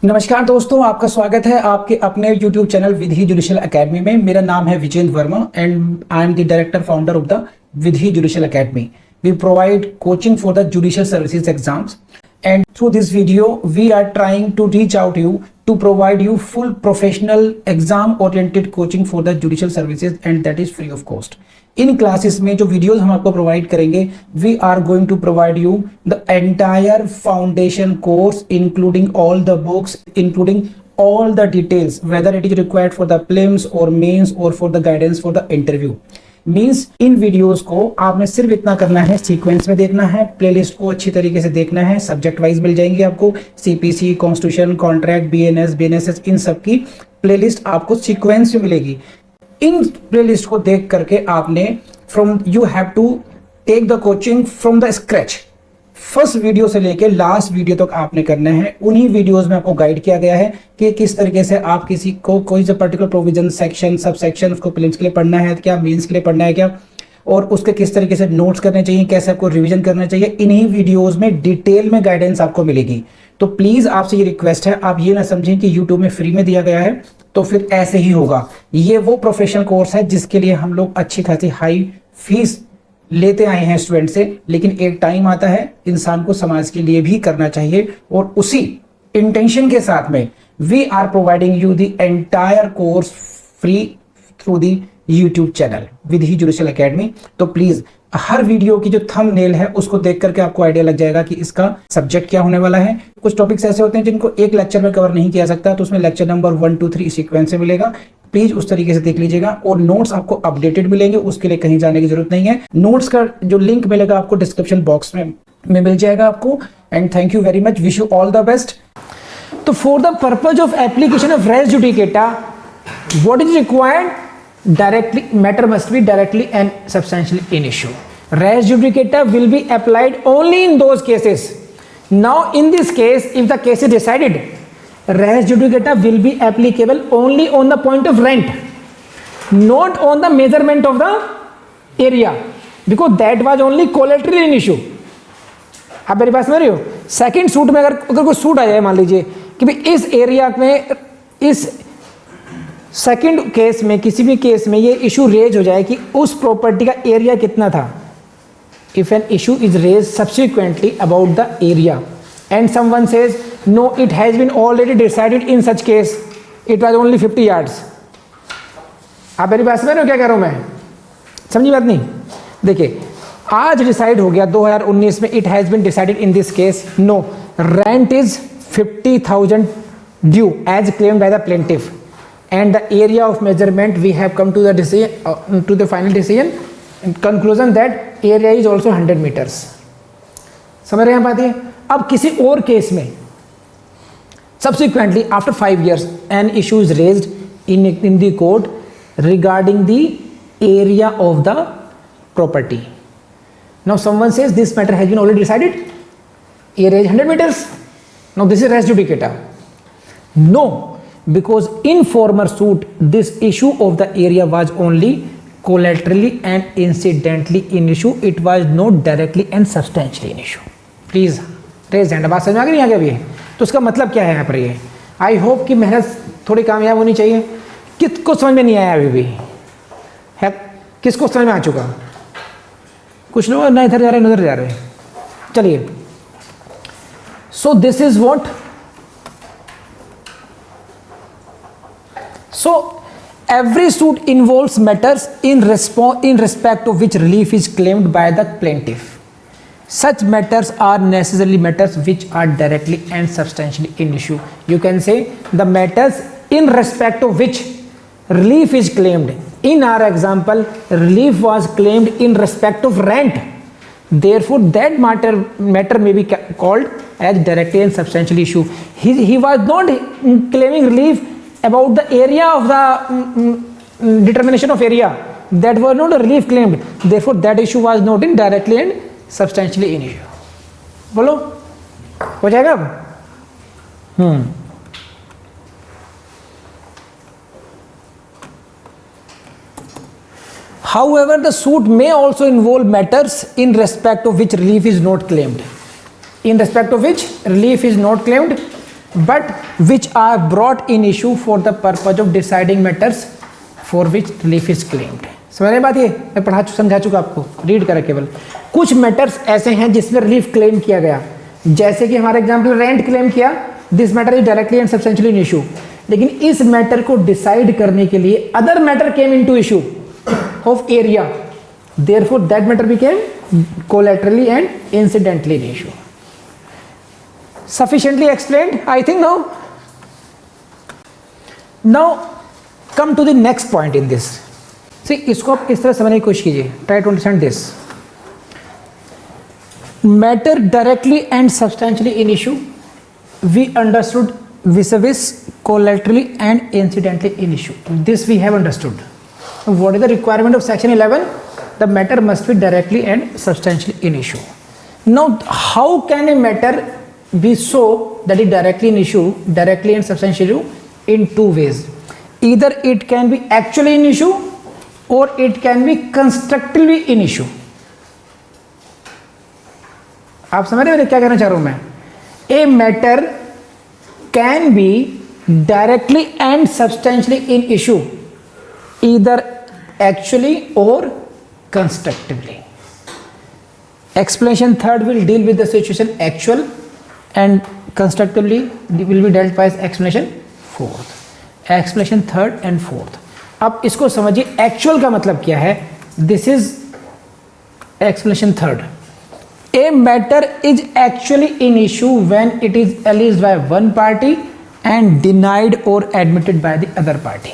नमस्कार दोस्तों, आपका स्वागत है आपके अपने YouTube channel Vidhi judicial academy में। मेरा नाम है Vijendra Verma and I am the director founder of the Vidhi judicial academy. We provide coaching for the judicial services exams, and through this video we are trying to reach out to you to provide you full professional exam oriented coaching for the judicial services, and that is free of cost. इन classes में जो videos हम आपको provide करेंगे, we are going to provide you the entire foundation course including all the books, including all the details, whether it is required for the prelims or mains or for the guidance for the interview. Means in videos को आपने सिर्फ इतना करना है, sequence में देखना है, playlist को अच्छी तरीके से देखना है। सब्जेक्ट वाइज मिल जाएंगे आपको, CPC, constitution, contract, BNS, BNSS, इन सब की प्लेलिस्ट आपको सीक्वेंस में मिलेगी। इन प्लेलिस्ट को देख करके आपने you have to take the coaching from the scratch. First video से लेके लास्ट वीडियो तक आपने करना है। उन्हीं वीडियोस में आपको गाइड किया गया है कि किस तरीके से आप किसी को कोई सा particular provision, section, sub section उसको प्रीलिम्स के लिए पढ़ना है क्या, मेंस के लिए पढ़ना है क्या, और उसके किस तरीके से नोट्स करने चाहिए, कैसे आपको रिवीजन करना चाहिए। इन्हीं वीडियोस में डिटेल में गाइडेंस आपको मिलेगी। तो प्लीज आपसे ये रिक्वेस्ट है, आप ये ना समझें कि यूट्यूब में फ्री में दिया गया है तो फिर ऐसे ही होगा। ये वो प्रोफेशनल कोर्स है जिसके लिए हम लोग अच्छी खासी हाई फीस लेते आए हैं स्टूडेंट से, लेकिन एक टाइम आता है इंसान को समाज के लिए भी करना चाहिए, और उसी इंटेंशन के साथ में we are providing you the entire course free through the YouTube channel Vidhi judicial academy. तो प्लीज हर वीडियो की जो थंबनेल है उसको देख करके आपको आइडिया लग जाएगा कि इसका सब्जेक्ट क्या होने वाला है। कुछ टॉपिक्स ऐसे होते हैं जिनको एक लेक्चर में कवर नहीं किया सकता, तो उसमें लेक्चर नंबर 1, 2, 3 सीक्वेंस से मिलेगा। प्लीज उस तरीके से देख लीजिएगा, और नोट्स आपको अपडेटेड मिलेंगे, उसके लिए कहीं जाने की जरूरत नहीं है। नोट्स का जो लिंक मिलेगा आपको डिस्क्रिप्शन बॉक्स में मिल जाएगा आपको। And thank you very much, wish you all the best. तो for the purpose of application of res judicata, what is required? Directly, matter must be directly and substantially in issue. Res judicata will be applied only in those cases. Now, in this case, if the case is decided, res judicata will be applicable only on the point of rent, not on the measurement of the area, because that was only collateral in issue. आप मेरी बात समझ रहे हो? Second suit में अगर कोई suit आ जाए, मान लीजिए कि भाई इस एरिया में, इस सेकंड केस में, किसी भी केस में ये इशू रेज हो जाए कि उस प्रॉपर्टी का एरिया कितना था। If an issue is raise subsequently about the area and someone says no, it has been already decided in such case, it was only 50 yards. आप मेरी बात समझ रहे हो क्या कह रहा हूं मैं? समझी बात नहीं? देखिए, आज डिसाइड हो गया 2019 में, it has been decided in this case, no, rent is 50,000 due as claimed by the plaintiff, and the area of measurement we have come to the decision, to the final decision and conclusion that area is also 100 meters. समझ रहे हैं बात ये? अब किसी और case में subsequently after 5 years an issue is raised in the court regarding the area of the property. Now someone says this matter has been already decided, area is 100 meters. Now this is res judicata. No, because in former suit this issue of the area was only collaterally and incidentally in issue, it was not directly and substantially in issue. Please raise hand। बात समझ में आ गई नहीं? आ गया भी है तो उसका मतलब क्या है यहाँ पर? ये आई होप कि मेहनत थोड़ी कामयाब होनी चाहिए। किसको समझ में नहीं आया अभी भी है? किसको समझ में आ चुका? कुछ लोग ना इधर जा रहे हैं, उधर जा रहे हैं। चलिए, so this is what, so every suit involves matters in respect of which relief is claimed by the plaintiff. Such matters are necessarily matters which are directly and substantially in issue. You can say the matters in respect of which relief is claimed. In our example, relief was claimed in respect of rent. Therefore, that matter may be called as directly and substantially issue. He was not claiming relief about the area of the determination of area, that was not a relief claimed, therefore that issue was not in directly and substantially in issue. बोलो, हो जाएगा अब? However, the suit may also involve matters in respect of which relief is not claimed. In respect of which relief is not claimed, but which are brought in issue for the purpose of deciding matters for which relief is claimed. समझ रहे बात? ये मैं समझा चुका आपको, read करा केवल। कुछ मैटर्स ऐसे हैं जिसमें रिलीफ क्लेम किया गया, जैसे कि हमारा एग्जाम्पल रेंट क्लेम किया, this matter is directly and substantially in issue, लेकिन इस मैटर को डिसाइड करने के लिए other matter came into issue of area, therefore that matter became collaterally and incidentally in issue. Sufficiently explained, I think now. Now come to the next point in this. See, इसको आप इस तरह समझने की कोशिश कीजिए. Try to understand this. Matter directly and substantially in issue, we understood vis-a-vis, collaterally and incidentally in issue. This we have understood. What is the requirement of section 11? The matter must be directly and substantially in issue. Now, how can a matter be so that it directly in issue, directly and substantially in two ways? Either it can be actually in issue or it can be constructively in issue. आप समझ रहे हो क्या कहना चाह रहा हूं मैं? A matter can be directly and substantially in issue, either actually or constructively. Explanation third will deal with the situation actual and constructively will be dealt by explanation fourth. Explanation third and fourth. अब इसको समझिए, actual का मतलब क्या है? This is explanation third. A matter is actually in issue when it is alleged by one party and denied or admitted by the other party.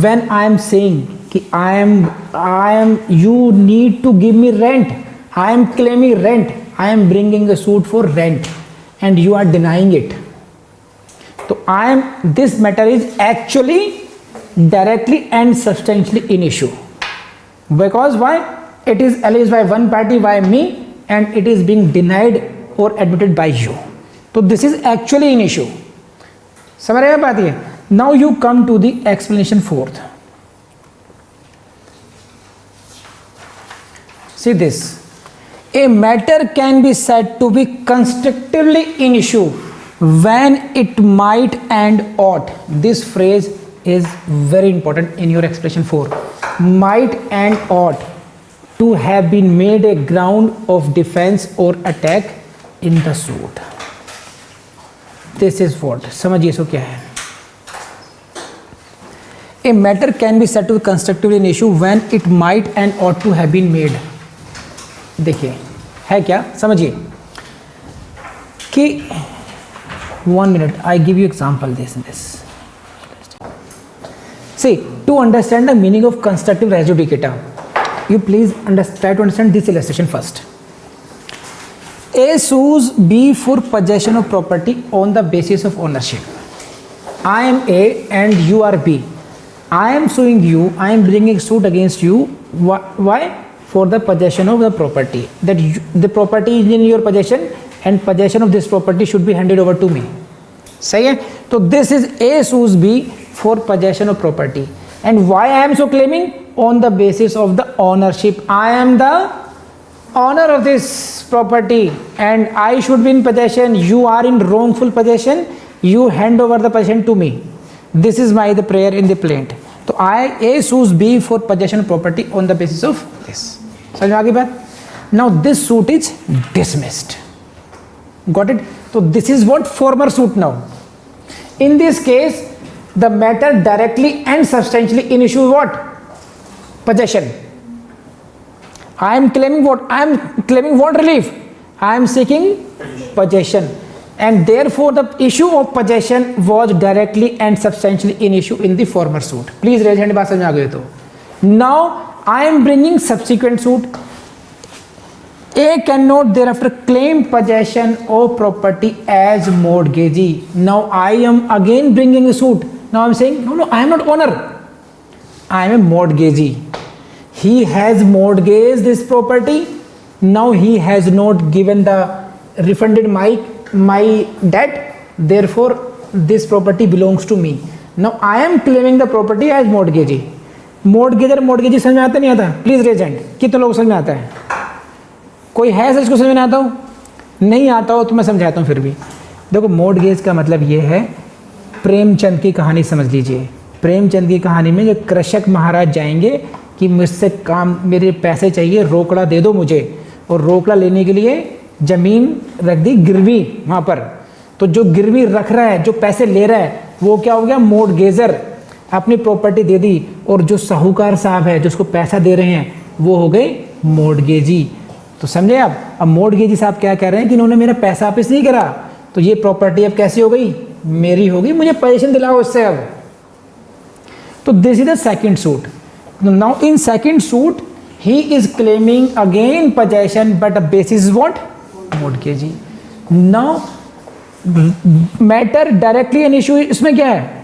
When I am saying कि I am you need to give me rent, I am claiming rent, I am bringing a suit for rent and you are denying it. So this matter is actually directly and substantially in issue. Because why? It is alleged by one party, by me, and it is being denied or admitted by you. So this is actually in issue. समझ रहे हैं बात ये? Now you come to the explanation fourth. See this. A matter can be said to be constructively in issue when it might and ought. This phrase is very important in your explanation 4. Might and ought to have been made a ground of defense or attack in the suit. This is what? समझिए इसको क्या है? A matter can be said to be constructively in issue when it might and ought to have been made. देखिए है क्या, समझिए कि 1 minute I give you example this. See, to understand the meaning of constructive res judicata, you please try to understand this illustration first. A sues B for possession of property on the basis of ownership. I am A and you are B. I am suing you, I am bringing suit against you. Why? For the possession of the property, that the property is in your possession and possession of this property should be handed over to me. सही है? तो this is A sues B for possession of property, and why I am so claiming? On the basis of the ownership. I am the owner of this property and I should be in possession. You are in wrongful possession. You hand over the possession to me. This is the prayer in the plaint. तो A sues B for possession of property on the basis of this. समझ में आ गई बात? Now this suit is dismissed. Got it? So this is what former suit now. In this case, the matter directly and substantially in issue what? Possession. I am claiming what? I am claiming what relief? I am seeking possession. And therefore the issue of possession was directly and substantially in issue in the former suit. Please raise hand. बात समझ में आ गई तो? Now I am bringing subsequent suit. A cannot thereafter claim possession of property as mortgagee. Now I am again bringing a suit. Now I am saying no, I am not owner. I am a mortgagee. He has mortgaged this property. Now he has not given the refunded my debt, therefore this property belongs to me. Now I am claiming the property as mortgagee. Mortgager mortgagee समझ में आता नहीं आता? Please raise hand. कितने लोग समझ में आता है? कोई है सच को समझ में आता हो? नहीं आता हो तो मैं समझाता हूँ फिर भी. देखो मोर्टगेज का मतलब ये है, प्रेमचंद की कहानी समझ लीजिए। प्रेमचंद की कहानी में जो कृषक महाराज जाएंगे कि मुझसे काम, मेरे पैसे चाहिए, रोकड़ा दे दो मुझे, और रोकड़ा लेने के लिए ज़मीन रख दी गिरवी वहाँ पर। तो जो गिरवी रख रहा है, जो पैसे ले रहा है, वो क्या हो गया, मोर्टगेजर, अपनी प्रॉपर्टी दे दी। और जो साहूकार साहब है, जो उसको पैसा दे रहे हैं, वो हो गए मोर्टगेजी। तो समझे आप? अब मोर्टगेजी साहब क्या कह रहे हैं कि इन्होंने मेरा पैसा वापस नहीं करा, तो ये प्रॉपर्टी अब कैसी हो गई, मेरी होगी, मुझे पोजीशन दिलाओ उससे अब। तो this is the second suit. Now in second suit he is claiming again possession, but basis what, mortgagee. Now matter directly in issue, इसमें क्या है,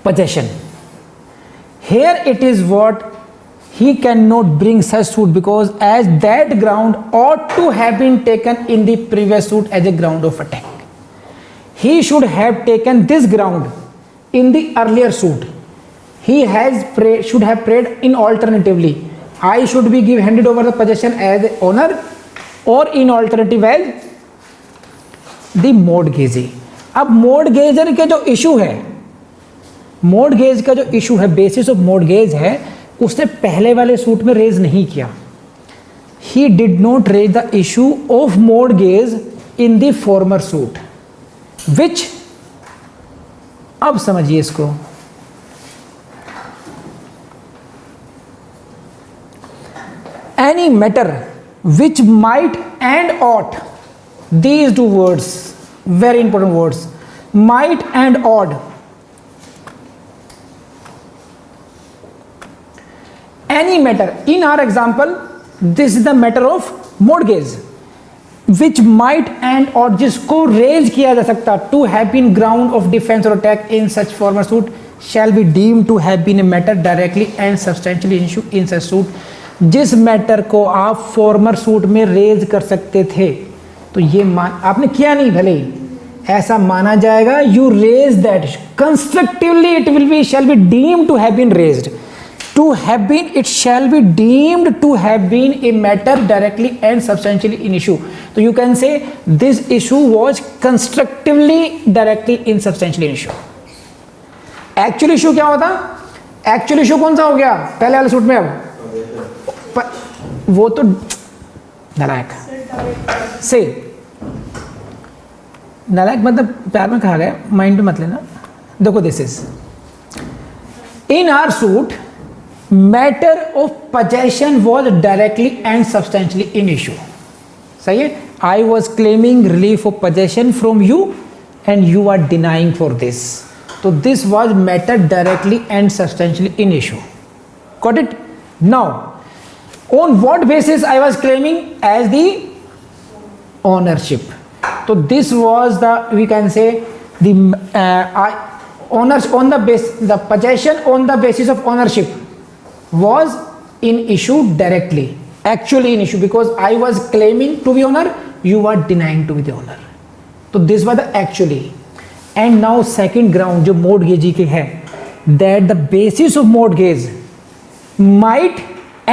possession. Here it is what he cannot bring such suit because as that ground ought to have been taken in the previous suit as a ground of attack. He should have taken this ground in the earlier suit. He should have prayed in alternatively. I should be handed over the possession as owner, or in alternative as the mortgagee. अब मोर्टगेजर के जो issue है, mortgage का जो issue है, basis of mortgage है, उसने पहले वाले सूट में रेज नहीं किया। He did not raise the issue of mortgage in the former suit, which, अब समझिए इसको, any matter which might and ought, these two words very important words, might and ought, any matter, in our example this is the matter of mortgage which might and or जिसको raise किया जा सकता, to have been ground of defense or attack in such former suit shall be deemed to have been a matter directly and substantially in issue in such suit। जिस matter को आप farmer suit में raise कर सकते थे, तो ये आपने किया नहीं, भले ही ऐसा माना जाएगा, you raise that constructively, it will be shall be deemed to have been raised, to have been, it shall be deemed to have been a matter directly and substantially in issue। तो you can say this issue was constructively, directly and substantially in issue। Actual issue क्या होता, actual issue कौन सा हो गया पहले वाले suit में, अब वो तो नालायक से, नालायक मतलब प्यार में कहा गया, माइंड में मत लेना। देखो this is in our suit, matter of possession was directly and substantially in issue. सही है, I was claiming relief of possession from you and you are denying for this, तो this was matter directly and substantially in issue. Got it? Now on what basis I was claiming, as the ownership, तो this was the, we can say the owners on the base, the possession on the basis of ownership was in issue directly, actually in issue, because I was claiming to be owner, you are denying to be the owner, so this was the actually। and now second ground जो mortgagee के है, that the basis of mortgage might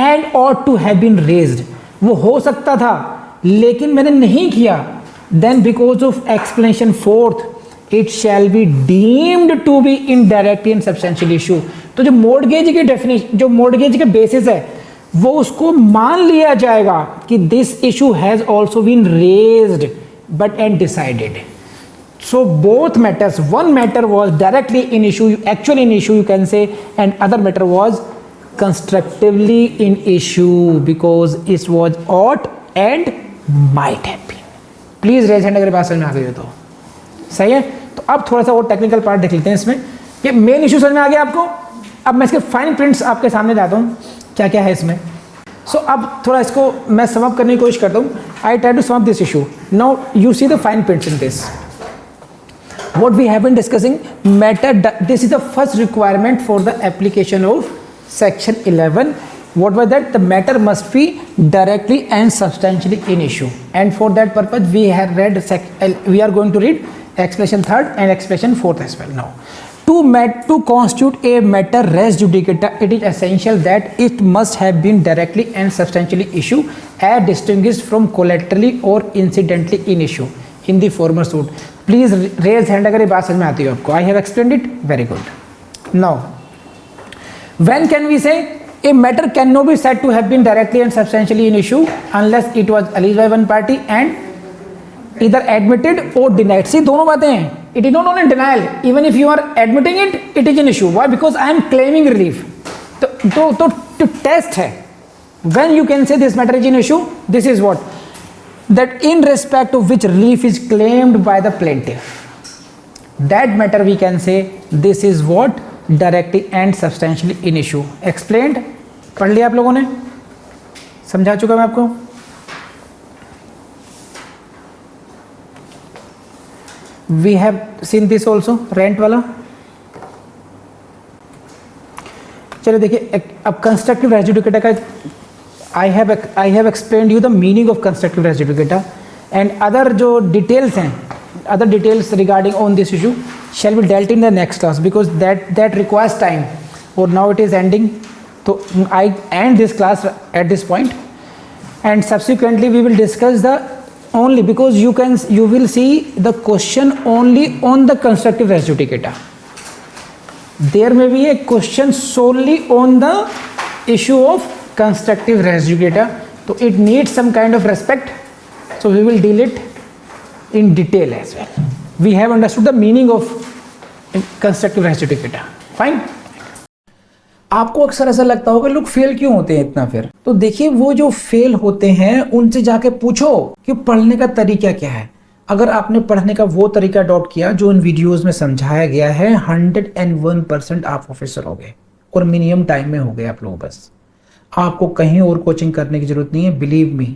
and ought to have been raised, वो हो सकता था लेकिन मैंने नहीं किया, then because of explanation fourth it shall be deemed to be indirect and substantial issue। तो जो मोर्टगेज की डेफिनेशन, जो मोर्टगेज के बेसिस है, वो उसको मान लिया जाएगा कि this issue has also been raised but and decided. So both matters, one matter was directly in issue, actually in issue you can say, and other matter was constructively in issue because it was ought and might have been. Please raise hand अगर बात समझ में आ गई हो तो। सही है, तो अब थोड़ा सा और टेक्निकल पार्ट देख लेते हैं इसमें। ये मेन इशू समझ में आ गया आपको? अब मैं इसके फाइन प्रिंट्स आपके सामने लाता हूँ क्या क्या है इसमें। सो अब थोड़ा इसको मैं सम अप करने की कोशिश करता हूँ। I try to sum up this issue. Now you see the fine prints in this. What we have been discussing, matter, this is the first requirement for the application of section 11. What was that? The matter must be directly and substantially in issue, and for that purpose we have read we are going to read expression 3rd and expression 4th as well. Now to constitute a matter res judicata, it is essential that it must have been directly and substantially issue as distinguished from collaterally or incidentally in issue in the former suit। Please raise hand अगर ये बात समझ में आती है आपको. I have explained it very good. Now when can we say a matter cannot be said to have been directly and substantially in issue unless it was alleged by one party and either admitted or denied. See, दोनों बातें हैं. It is not only denial. Even if you are admitting it, it is an issue. Why? Because I am claiming relief. तो test है. When you can say this matter is an issue, this is what? That in respect of which relief is claimed by the plaintiff. That matter we can say this is what? Directly and substantially in issue. Explained? पढ़ लिया आप लोगों ने? समझा चुका मैं आपको? We have seen this also, rent वाला. चलिए देखिए, अब कंस्ट्रक्टिव रेस जुडिकेटा का I have explained you the meaning of constructive res judicata and other जो details हैं, other details regarding on this issue shall be dealt in the next class because that requires time. Or now it is ending, so I end this class at this point, and subsequently we will discuss the only, because you will see the question only on the constructive res judicata. There may be a question solely on the issue of constructive res judicata, so it needs some kind of respect, so we will deal it in detail as well. We have understood the meaning of constructive res judicata. Fine. आपको अक्सर ऐसा लगता होगा लोग fail क्यों होते हैं इतना, फिर तो देखिए वो जो फेल होते हैं उनसे जाके पूछो कि पढ़ने का तरीका क्या है. अगर आपने पढ़ने का वो तरीका अडॉप्ट किया जो इन वीडियोस में समझाया गया है, 101% आप ऑफिसर हो गए और मिनिमम टाइम में हो गए आप लोग. बस आपको कहीं और कोचिंग करने की जरूरत नहीं है. बिलीव मी,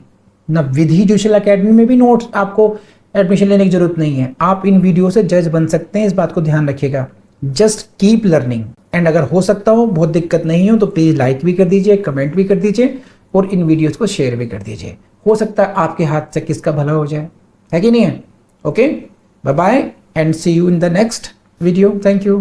ना विधि जुडिशियल एकेडमी में भी नोट्स आपको एडमिशन लेने की जरूरत नहीं है. आप इन वीडियो से जज बन सकते हैं, इस बात को ध्यान रखिएगा. Just keep learning. एंड अगर हो सकता हो, बहुत दिक्कत नहीं हो, तो प्लीज लाइक भी कर दीजिए, कमेंट भी कर दीजिए और इन वीडियोस को शेयर भी कर दीजिए. हो सकता है आपके हाथ से किसका भला हो जाए, है कि नहीं है. Okay, bye bye and see you in the next video. Thank you.